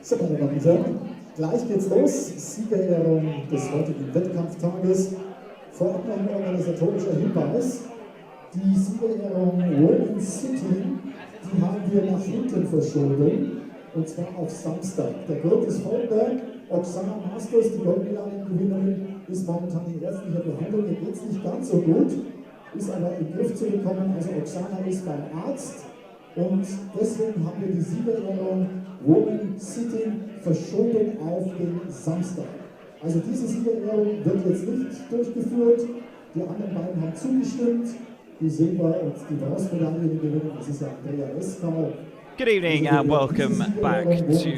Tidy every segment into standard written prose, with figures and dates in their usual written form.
So, meine Damen und Herren, gleich geht's los. Siegerehrung des heutigen Wettkampftages. Vorab noch ein organisatorischer Hinweis. Die Siegerehrung Women's Sitting, die haben wir nach hinten verschoben. Und zwar auf Samstag. Der Grund ist folgender: Oksana Masters, die Goldmedaillengewinnerin, ist momentan in ärztlicher Behandlung. Ihr geht's nicht ganz so gut, ist aber im Griff zu bekommen. Also Oksana ist beim Arzt. Und deswegen haben wir die Siegerehrung Women Sitting verschoben auf den Samstag. Also diese Siegerehrung wird jetzt nicht durchgeführt. Die anderen beiden haben zugestimmt. Die Silber- und die Bronzemedaillengewinnerin, das ist ja Andrea SKAU. Good evening and welcome back to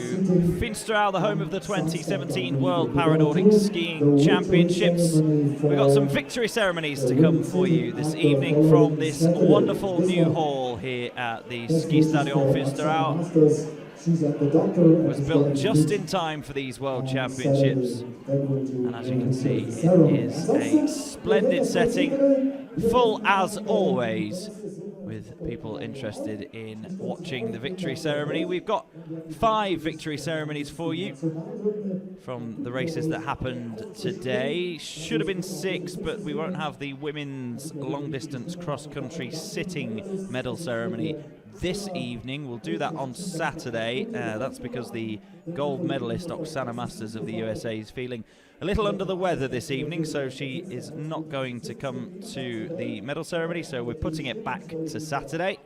Finsterau, the home of the 2017 World Paranordic Skiing Championships. We've got some victory ceremonies to come for you this evening from this wonderful new hall here at the Ski Stadion Finsterau. It was built just in time for these World Championships, and as you can see, it is a splendid setting, full as always, with people interested in watching the victory ceremony. We've got 5 victory ceremonies for you from the races that happened today. Should have been 6, but we won't have the women's long distance cross country sitting medal ceremony this evening. We'll do that on Saturday. That's because the gold medalist Oksana Masters of the USA is feeling a little under the weather this evening, so she is not going to come to the medal ceremony, so we're putting it back to Saturday.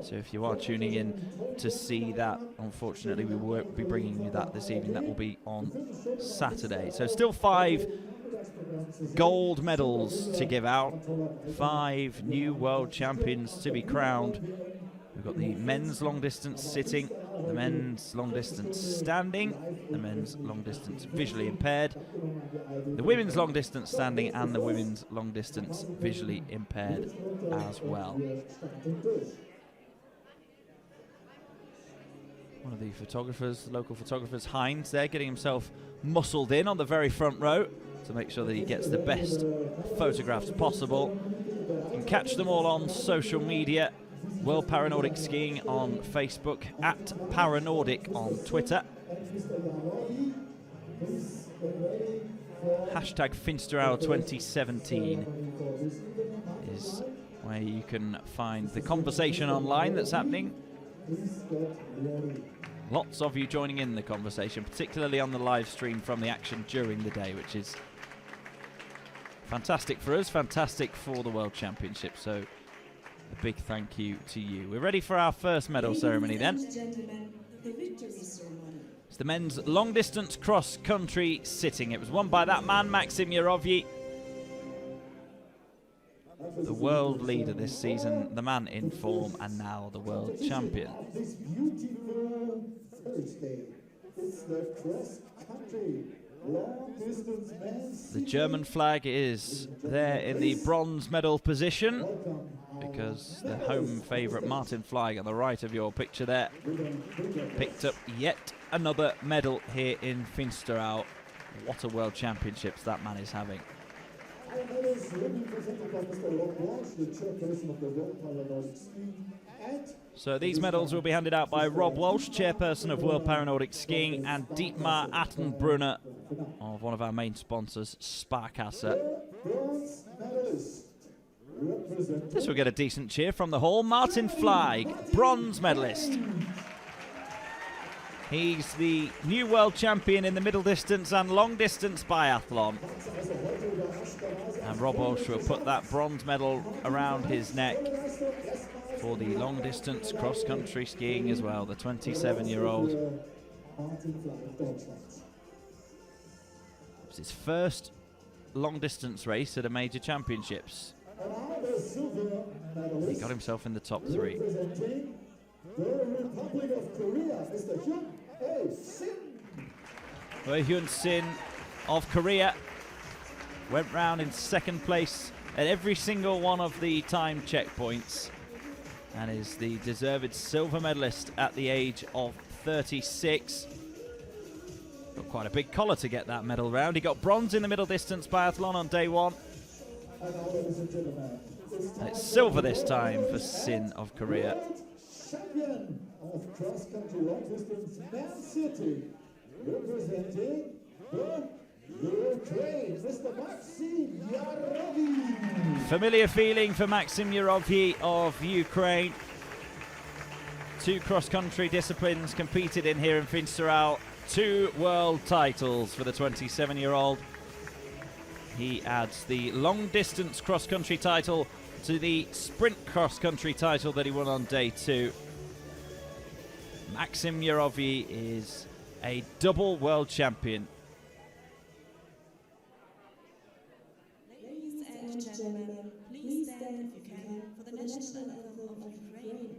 So if you are tuning in to see that, unfortunately we won't be bringing you that this evening. That will be on Saturday. So still 5 gold medals to give out, 5 new world champions to be crowned. We've got the men's long distance sitting, the men's long distance standing, the men's long distance visually impaired, the women's long distance standing, and the women's long distance visually impaired as well. One of the photographers, local photographers, Hyun, there getting himself muscled in on the very front row to make sure that he gets the best photographs possible. You can catch them all on social media. World Paranordic Skiing on Facebook, at Paranordic on Twitter. Hashtag Finsterau 2017 is where you can find the conversation online that's happening. Lots of you joining in the conversation, particularly on the live stream from the action during the day, which is fantastic for us, fantastic for the World Championship. So a big thank you to you. We're ready for our first medal ceremony then. It's the men's long distance cross country sitting. It was won by that man, Maksym YAROVYI, the world leader this season, the man in form, and now the world champion. The German flag is there in the bronze medal position, because the home favourite Martin Fleig on the right of your picture there picked up yet another medal here in Finsterau. What a World Championships that man is having. So these medals will be handed out by Rob Walsh, chairperson of World Paranordic Skiing, and Dietmar Attenbrunner of one of our main sponsors, Sparkasse. This will get a decent cheer from the hall. Martin Fleig, bronze medalist. He's the new world champion in the middle distance and long distance biathlon. And Rob Walsh will put that bronze medal around his neck for the long distance cross country skiing as well, the 27-year-old. It was his first long distance race at a major championships. He got himself in the top 3. Hyun of Korea went round in second place at every single one of the time checkpoints and is the deserved silver medalist at the age of 36. Got quite a big collar to get that medal round. He got bronze in the middle distance biathlon on day 1. And it's silver this time for Sin of Korea. of cross-country long distance Man City, representing the Ukraine, Mr. Maksym YAROVYI. Familiar feeling for Maksym YAROVYI of Ukraine. 2 cross-country disciplines competed in here in Finsterau. 2 world titles for the 27-year-old. He adds the long-distance cross-country title to the sprint cross-country title that he won on day 2. Maksym YAROVYI is a double world champion. Ladies and gentlemen, please stand if you can for the national anthem of Ukraine.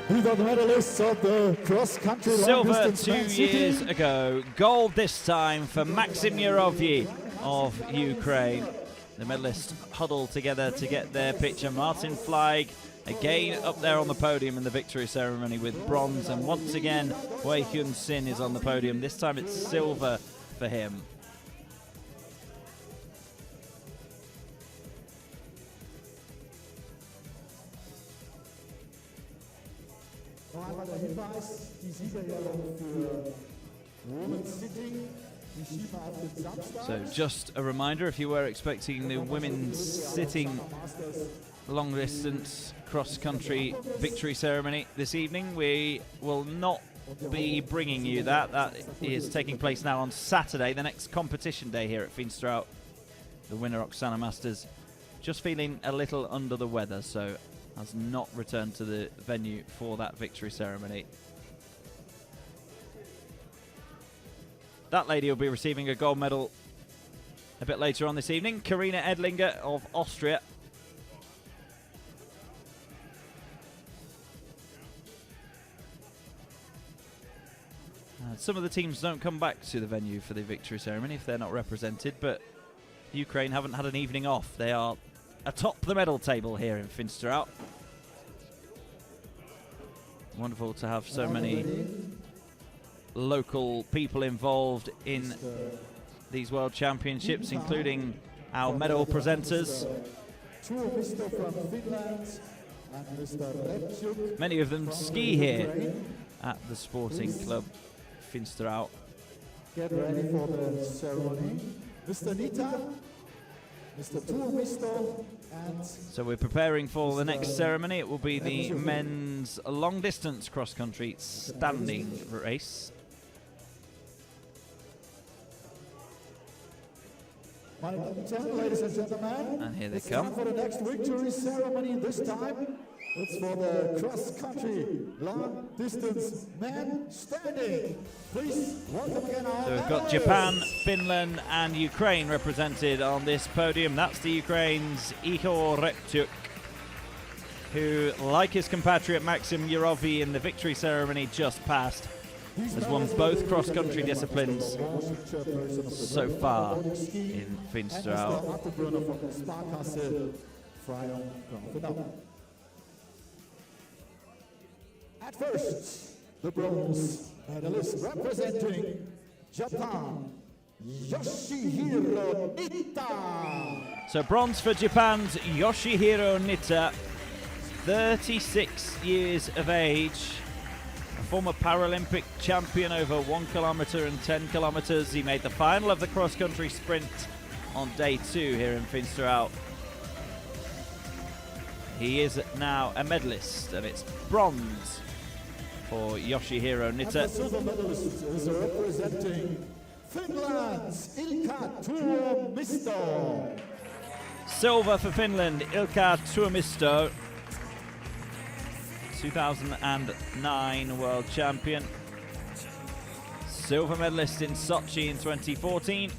These are the medalists of the cross-country long Silver distance 2 Man City. years ago, gold this time for Maksym YAROVYI of Ukraine. The medalists huddled together to get their picture. Martin FLEIG again up there on the podium in the victory ceremony with bronze, and once again Hyun is on the podium. This time it's silver for him. Noch einmal der Hinweis, die Siegerehrung für Women's Sitting, die schieben auf den Samstag. So just a reminder, if you were expecting the women's sitting long distance cross country victory ceremony this evening, we will not be bringing you that. That is taking place now on Saturday, the next competition day here at Finsterau. The winner, Oksana Masters, just feeling a little under the weather, so has not returned to the venue for that victory ceremony. That lady will be receiving a gold medal a bit later on this evening. Karina Edlinger of Austria. Some of the teams don't come back to the venue for the victory ceremony if they're not represented, but Ukraine haven't had an evening off. They are atop the medal table here in Finsterau. Wonderful to have so many local people involved in these World Championships, including our medal presenters. TUOMISTO from Finland and Mr. REPTYUKH. Many of them ski here at the sporting club Finsterau. Get ready for the ceremony. Mr. NITTA, Mr. TUOMISTO, and So we're preparing for the next ceremony. It will be the men's long distance cross country standing race. meine Damen und Herren, ladies and gentlemen, And here they it's time come. for the next victory ceremony. This time it's for the cross-country long-distance men standing. Please welcome again our So we've got medalists. Japan, Finland and Ukraine represented on this podium. That's the Ukraine's Ihor REPTYUKH, who, like his compatriot Maksym YAROVYI in the victory ceremony just passed, has won both cross-country disciplines so far in Finsterau. At first, the bronze medalist representing Japan, Yoshihiro NITTA. So bronze for Japan's Yoshihiro NITTA, 36 years of age, a former Paralympic champion over 1 kilometer and 10 kilometers. He made the final of the cross-country sprint on day 2 here in Finland. He is now a medalist, and it's bronze for Yoshihiro NITTA. And the silver medalist is representing Finland's Ilkka TUOMISTO. Silver for Finland, Ilkka TUOMISTO, 2009 world champion. Silver medalist in Sochi in 2014.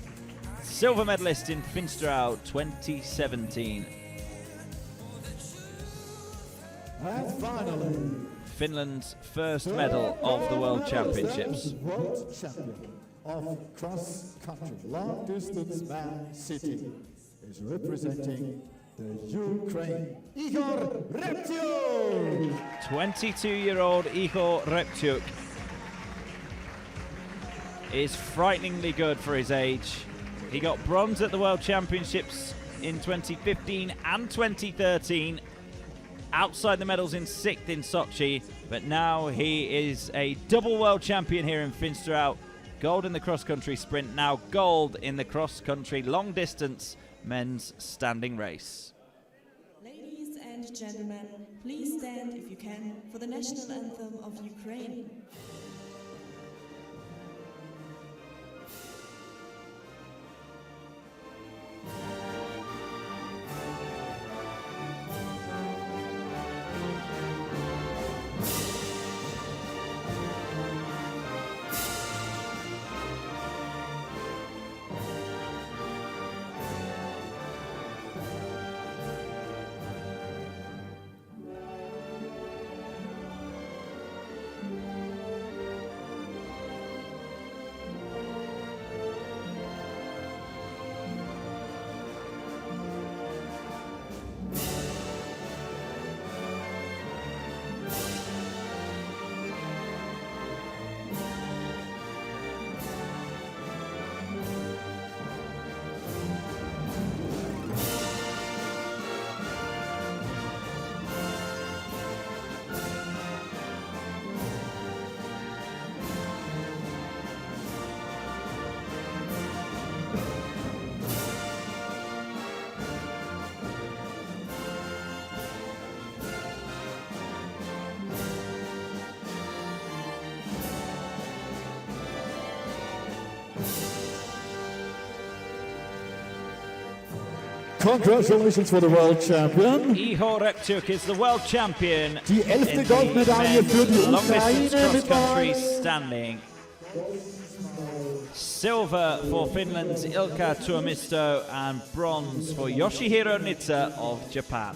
Silver medalist in Finland 2017. And finally, Finland's first medal of the World Championships. World champion of cross-country long-distance man city is representing the Ukraine, Ihor REPTYUKH. 22-year-old Ihor REPTYUKH is frighteningly good for his age. He got bronze at the World Championships in 2015 and 2013. Outside the medals in 6th in Sochi, but now he is a double world champion here in Finland. Gold in the cross-country sprint, now gold in the cross-country long-distance men's standing race. Ladies and gentlemen, please stand if you can for the national anthem of Ukraine. Congratulations for the world champion. Ihor REPTYUKH is the world champion Die 11. in Goldmedaille für die the long-distance Ukraine mit cross-country bei standing. Silver for Finland's Ilkka TUOMISTO and bronze for Yoshihiro NITTA of Japan.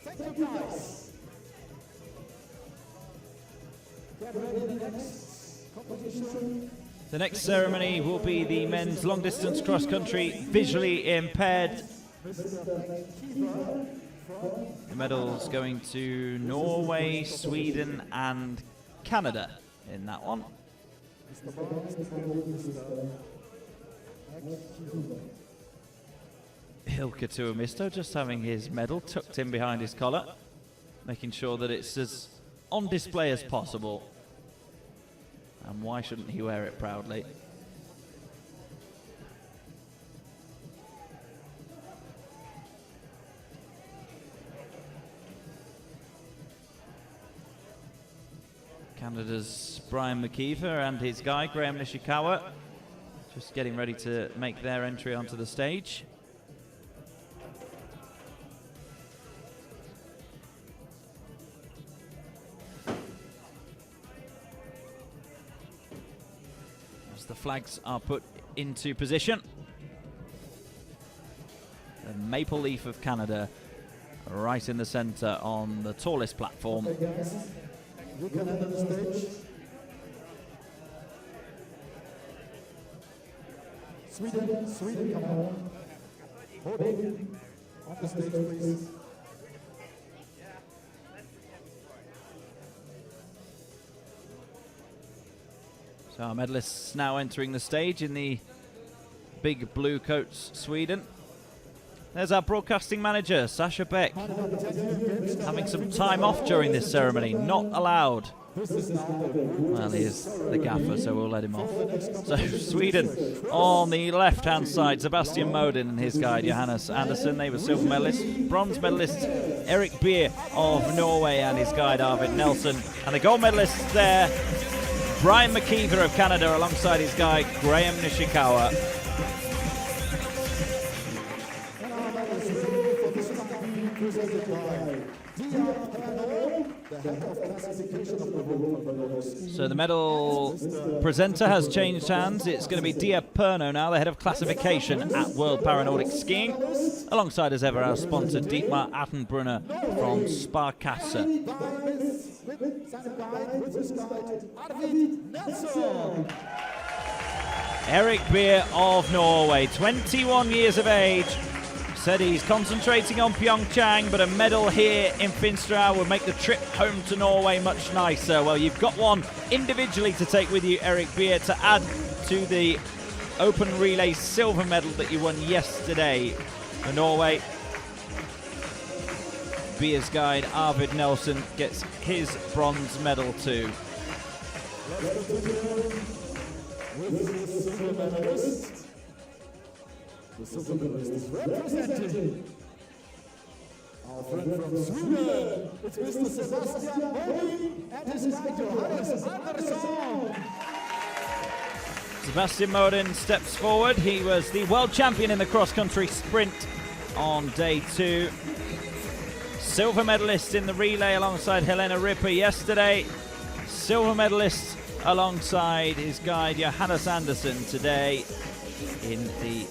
Thank you guys. Get ready the next competition. The next ceremony will be the men's long-distance cross-country visually impaired. The medals going to Norway, Sweden and Canada in that one. Ilkka TUOMISTO just having his medal tucked in behind his collar, making sure that it's as on display as possible. And why shouldn't he wear it proudly? Canada's Brian McKeever and his guy, Graham Nishikawa, just getting ready to make their entry onto the stage. As the flags are put into position, the maple leaf of Canada right in the center on the tallest platform. You can enter the stage. Sweden, come on. MODIN, On the stage, please. So our medalists now entering the stage in the big blue coats, Sweden. There's our broadcasting manager, Sasha Beck, having some time off during this ceremony, not allowed. Well, he is the gaffer, so we'll let him off. So Sweden on the left-hand side, Zebastian Modin and his guide Johannes Andersson. They were silver medalists. Bronze medalists, Erik Beer of Norway and his guide Arvid Nelson. And the gold medalists there, Brian McKeever of Canada alongside his guide Graham Nishikawa. So the medal presenter has changed hands. It's going to be Dia Perno now, the head of classification at World Paranordic Skiing. Alongside as ever our sponsor Dietmar Attenbrunner from Sparkasse. Erik Beer of Norway, 21 years of age. Said he's concentrating on Pyeongchang, but a medal here in Finstrau will make the trip home to Norway much nicer. Well, you've got one individually to take with you, Erik Beer, to add to the open relay silver medal that you won yesterday for Norway. Beer's guide Arvid Nelson gets his bronze medal too. The silver medalist is representing our friend from Sweden. It's Mr. Zebastian and his guide Johannes Andersson. Zebastian Modin steps forward. He was the world champion in the cross-country sprint on day 2. Silver medalist in the relay alongside Helena Ripper yesterday. Silver medalist alongside his guide Johannes Andersson today in the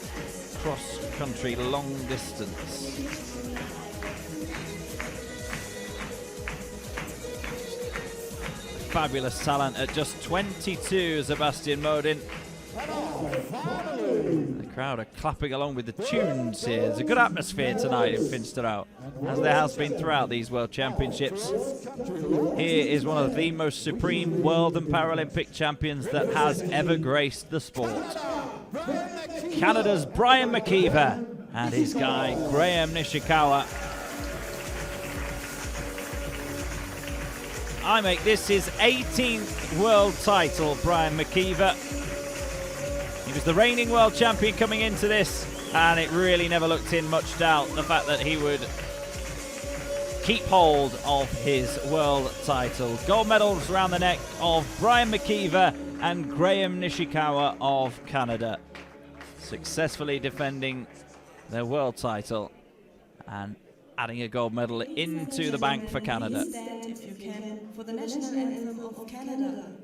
cross-country long distance. Fabulous talent at just 22, Zebastian Modin. The crowd are clapping along with the tunes here. There's a good atmosphere tonight in Finstrau, as there has been throughout these World Championships. Here is one of the most supreme World and Paralympic champions that has ever graced the sport. Canada's Brian McKeever and his guy Graham Nishikawa. I make this his 18th world title, Brian McKeever. He was the reigning world champion coming into this, and it really never looked in much doubt the fact that he would keep hold of his world title. Gold medals around the neck of Brian McKeever and Graham Nishikawa of Canada, successfully defending their world title and adding a gold medal into the bank for Canada. Please stand if you can for the national anthem of Canada.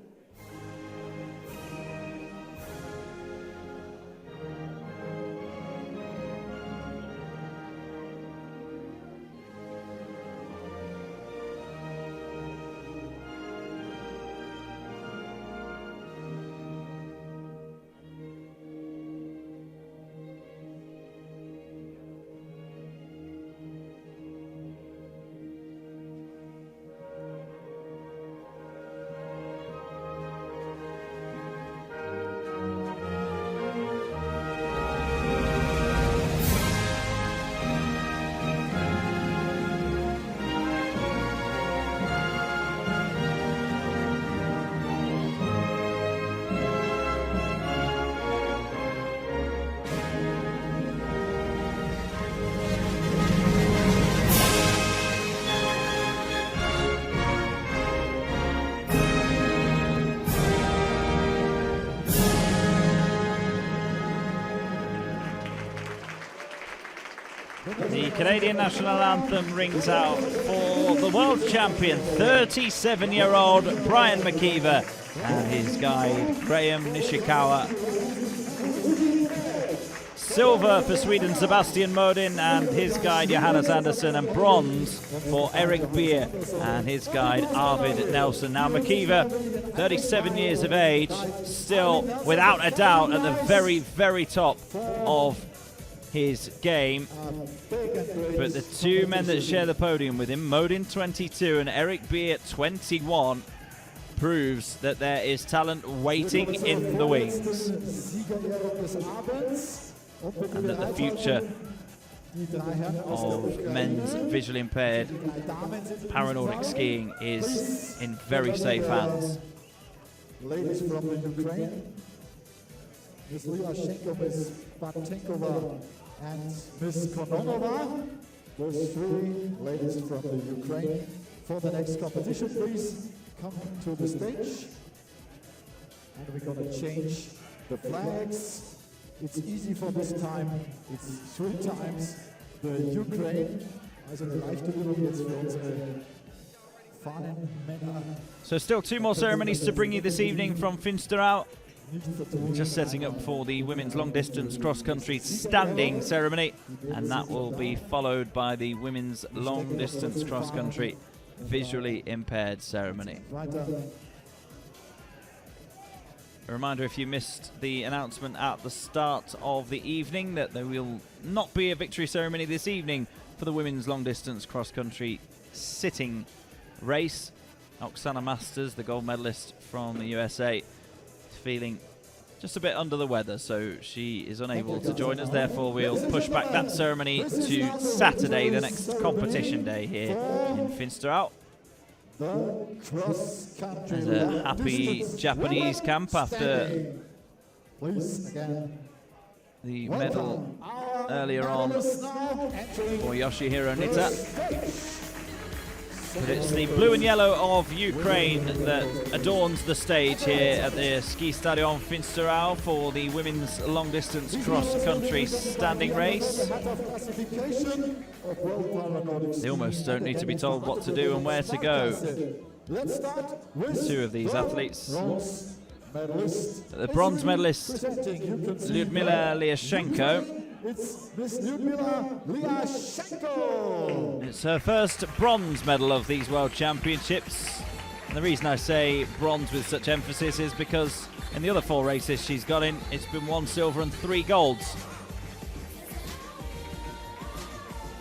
The Canadian national anthem rings out for the world champion, 37-year-old Brian McKeever and his guide Graham Nishikawa. Silver for Sweden, Zebastian Modin and his guide Johannes Andersson, and bronze for Erik Beer and his guide Arvid Nelson. Now McKeever, 37 years of age, still without a doubt at the very, very top of his game. But the two men that share the podium with him, MODIN 22 and Erik B at 21, proves that there is talent waiting in the wings. And that the future of men's visually impaired Paranordic skiing is in very safe hands. Ladies from the Ukraine, Ms. LIASHENKO, Ms. BATENKOVA, and Ms. KONONOVA. Those three ladies from the Ukraine. For the next competition, please come to the stage. And we're going to change the flags. It's easy for this time. It's 3 times the Ukraine. Also eine leichte Übung jetzt für unsere Fahnenmänner. So still 2 more ceremonies to bring you this evening from Finsterau. Just setting up for the women's long distance cross country standing ceremony, and that will be followed by the women's long distance cross country visually impaired ceremony. A reminder, if you missed the announcement at the start of the evening, that there will not be a victory ceremony this evening for the women's long distance cross country sitting race. Oksana Masters, the gold medalist from the USA, feeling just a bit under the weather, so she is unable to join us. Therefore, we'll push back that ceremony to Saturday, the next competition day here in Finsterau. There's a happy Japanese camp after the medal earlier on for Yoshihiro NITTA. But it's the blue and yellow of Ukraine that adorns the stage here at the Ski Stadion Finsterau for the women's long distance cross country standing race. They almost don't need to be told what to do and where to go. 2 of these athletes. The bronze medalist, Liudmyla Liashenko. It's Miss Liudmyla Liashenko. It's her first bronze medal of these World Championships. And the reason I say bronze with such emphasis is because in the other 4 races she's got in, it's been 1 silver and 3 golds.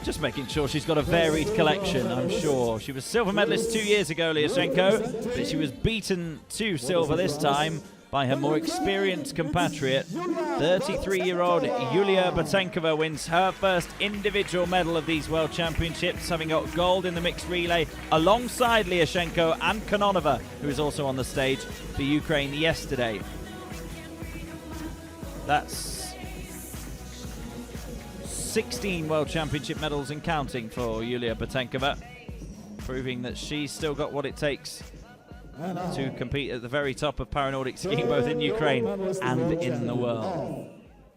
Just making sure she's got a varied collection, I'm sure. She was silver medalist 2 years ago, Liashenko, but she was beaten to silver this time by her more experienced compatriot. 33-year-old Iuliia BATENKOVA wins her first individual medal of these World Championships, having got gold in the mixed relay alongside Liashenko and KONONOVA, who was also on the stage for Ukraine yesterday. That's 16 World Championship medals and counting for Iuliia BATENKOVA, proving that she's still got what it takes to compete at the very top of Paranordic skiing, both in Ukraine and in the world.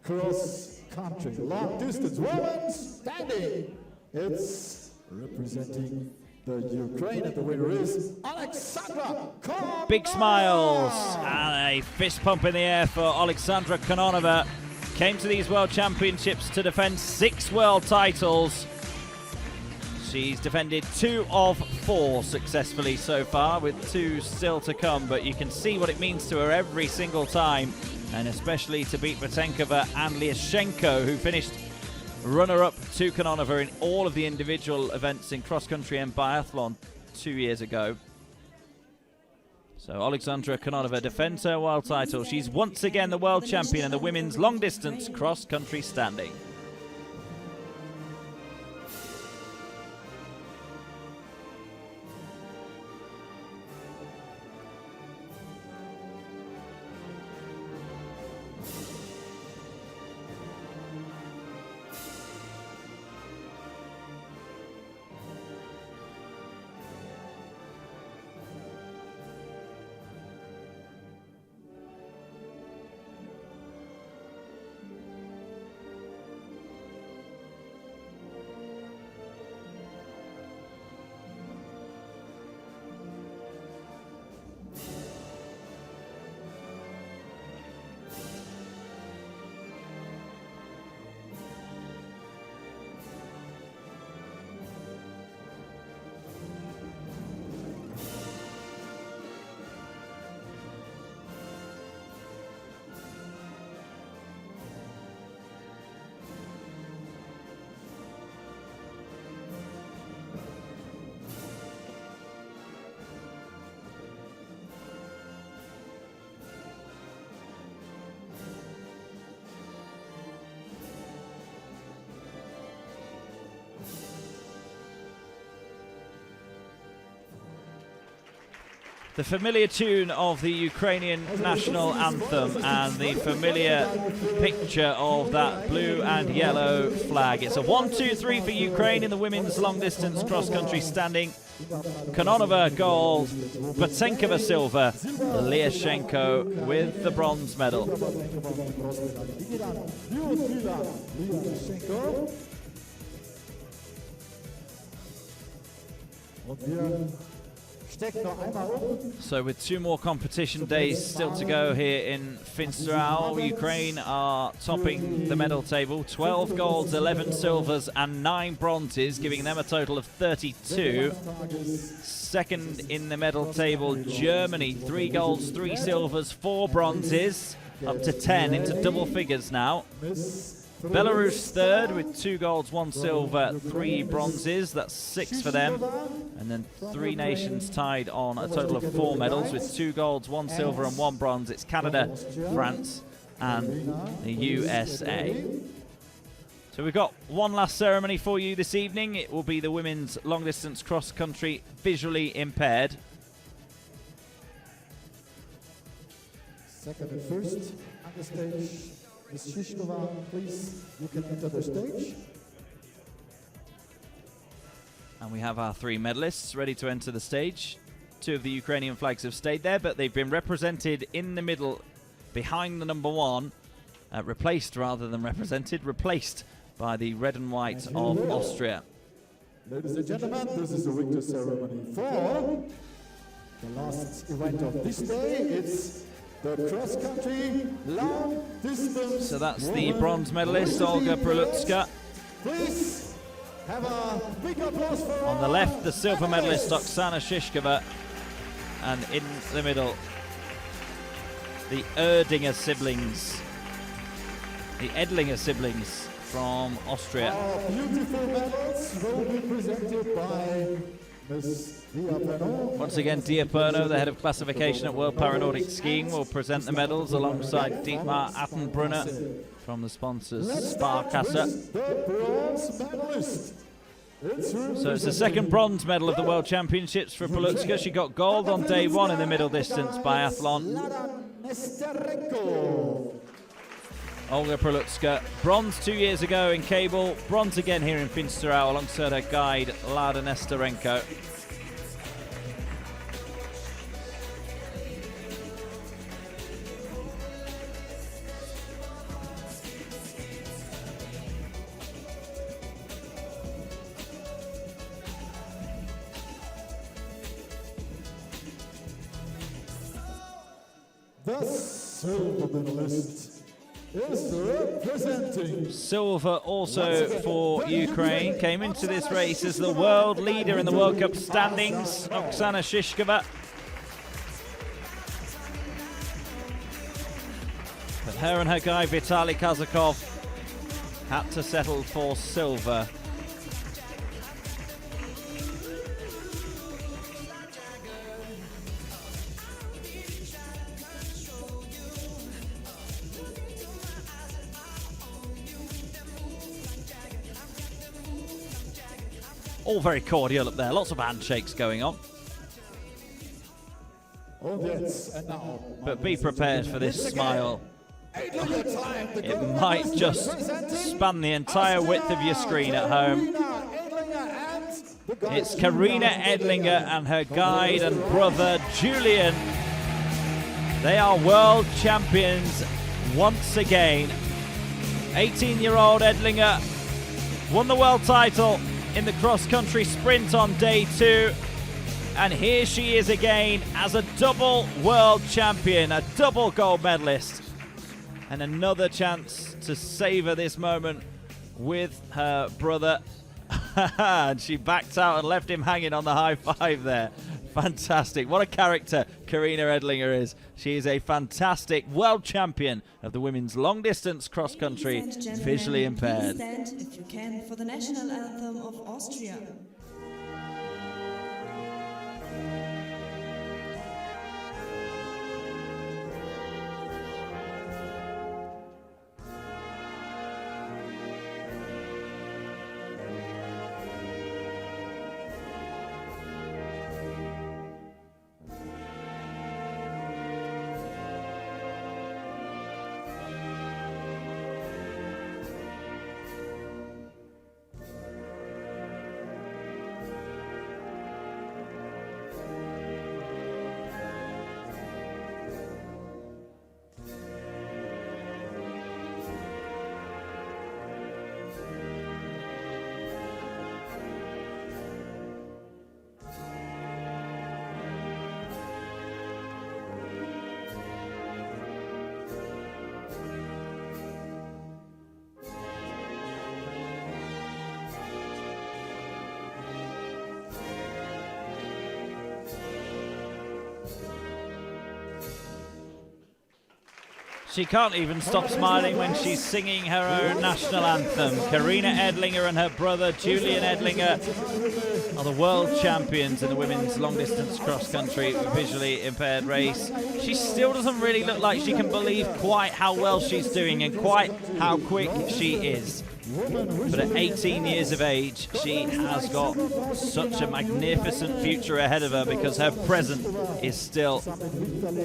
Cross country, long distance, women standing. It's representing the Ukraine, and the winner is Oleksandra. Big smiles and a fist pump in the air for Oleksandra KONONOVA. Came to these World Championships to defend 6 world titles. She's defended 2 of 4 successfully so far, with 2 still to come, but you can see what it means to her every single time, and especially to beat BATENKOVA and Liashenko, who finished runner-up to KONONOVA in all of the individual events in cross-country and biathlon 2 years ago. So Oleksandra KONONOVA defends her world title. She's once again the world champion in the women's long-distance cross-country standing. The familiar tune of the Ukrainian national anthem and the familiar picture of that blue and yellow flag. It's a 1-2-3 for Ukraine in the women's long-distance cross-country standing. KONONOVA gold, BATENKOVA silver, LIASHENKO with the bronze medal. So with 2 more competition days still to go here in Finland, Ukraine are topping the medal table. 12 golds, 11 silvers and 9 bronzes, giving them a total of 32. Second in the medal table, Germany, 3 golds, 3 silvers, 4 bronzes, up to 10 into double figures now. Belarus third with 2 golds, 1 silver, 3 bronzes. That's 6 for them. And then 3 nations tied on a total of 4 medals with 2 golds, 1 silver and 1 bronze. It's Canada, France and the USA. So we've got one last ceremony for you this evening. It will be the women's long distance cross country visually impaired. Second and first on the stage. Ms. Yoshihiro, please, you can enter the stage. And we have our 3 medalists ready to enter the stage. 2 of the Ukrainian flags have stayed there, but they've been represented in the middle behind the number 1, replaced rather than represented, replaced by the red and white of Austria. Ladies and gentlemen, this is the victory ceremony for the last event of this day. It's the cross-country long distance. So that's the bronze medalist, Olga Prulutska. Please have a big applause for on the left, the silver medalist, Oksana Shishkova. And in the middle, the Erdinger siblings, the Edlinger siblings from Austria. Our beautiful medals will be presented by Ms. Once again, Dia Perno, the head of classification at World Paranordic Skiing, will present the medals alongside Dietmar Attenbrunner from the sponsors Sparkasse. So it's the second bronze medal of the World Championships for Prulutska. She got gold on day 1 in the middle distance biathlon. Olga Prulutska, bronze 2 years ago in cable, bronze again here in Finland alongside her guide Lada Nesterenko. The silver medalist is representing. Silver also for Ukraine. Came into this race as the world leader in the World Cup standings, Oksana Shishkova. But her and her guy Vitaly Kazakov had to settle for silver. All very cordial up there, lots of handshakes going on. Oh, yes, and now, but be prepared for this smile. It might just span the entire width of your screen at home. It's Karina Edlinger and her guide and brother Julian. They are world champions once again. 18-year-old Edlinger won the world title in the cross-country sprint on day 2, and here she is again as a double world champion, a double gold medalist, and another chance to savor this moment with her brother. And she backed out and left him hanging on the high five there. Fantastic. What a character Karina Edlinger is. She is a fantastic world champion of the women's long distance cross country, visually impaired. Please stand, if you can, for the national anthem of Austria. She can't even stop smiling when she's singing her own national anthem. Karina Edlinger and her brother Julian Edlinger are the world champions in the women's long-distance cross-country visually impaired race. She still doesn't really look like she can believe quite how well she's doing and quite how quick she is. But at 18 years of age, she has got such a magnificent future ahead of her because her present is still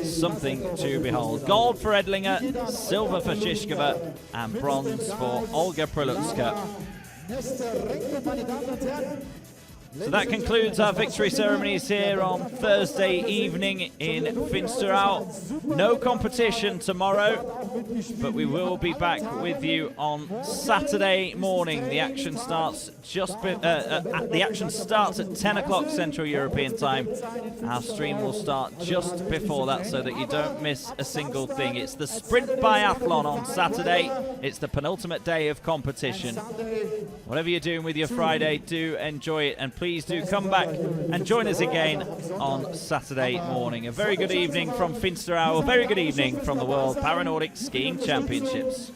something to behold. Gold for Edlinger, silver for Žižkova, and bronze for Olga Prelutska. So that concludes our victory ceremonies here on Thursday evening in Finsterau. No competition tomorrow, but we will be back with you on Saturday morning. The action starts at 10 o'clock Central European time. Our stream will start just before that so that you don't miss a single thing. It's the sprint biathlon on Saturday. It's the penultimate day of competition. Whatever you're doing with your Friday, do enjoy it, and please do come back and join us again on Saturday morning. A very good evening from Finsterau, a very good evening from the World Para-Nordic Skiing Championships.